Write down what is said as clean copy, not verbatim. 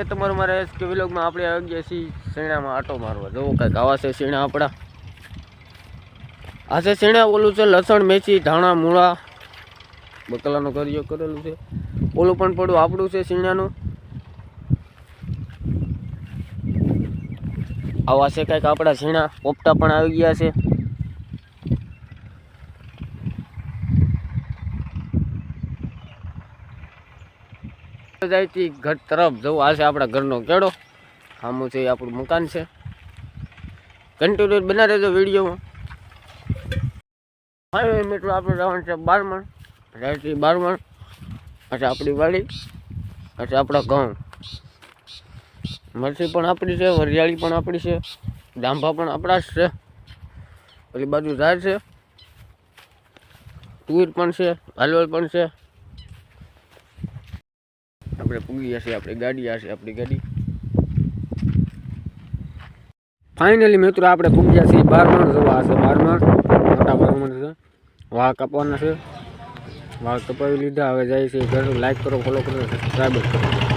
તમારું મારા એસકે વિલોગમાં આપણે આવી ગયા છીએ શેણામાં આટો મારવા. જોવો કંઈક આવા છે શેણા આપણા. આ છે શેણા. ઓલું છે લસણ, મેથી, ધાણા, મૂળા, બકલાનું કર્યો કરેલું છે. ઓલું પણ પડ્યું આપણું છે શેણાનું. આવા છે કંઈક આપણા શેણા. પોપટા પણ આવી ગયા છે. જાય ઘર તરફ જવું. આ છે આપણા ઘરનો કેળો. સામું છે આપણું મકાન છે. કન્ટિન્યુ બના રહેજો વિડીયોમાં. હા મિત્રો આપણે જવાનું છે 12 રાયથી 12. એટલે આપણી વાડી, એટલે આપણા ઘઉં. મરચી પણ આપણી છે, વરિયાળી પણ આપણી છે, ડાંભા પણ આપણા જ છે. પેલી બાજુ ઝાડ છે, તુવેર પણ છે, હાલવલ પણ છે. આપણે પૂગી જશે આપણી ગાડી. આ છે આપણી ગાડી. ફાઇનલી મિત્રો આપણે પૂગી ગયા છીએ 12 જોવા. આ છે 12 મોટા 12 છે. વાળ કાપવાના છે. વાળ કપાવી લીધા. હવે જાય છે ઘર. લાઈક કરો, ફોલો કરો, સબસ્ક્રાઈબ કરો.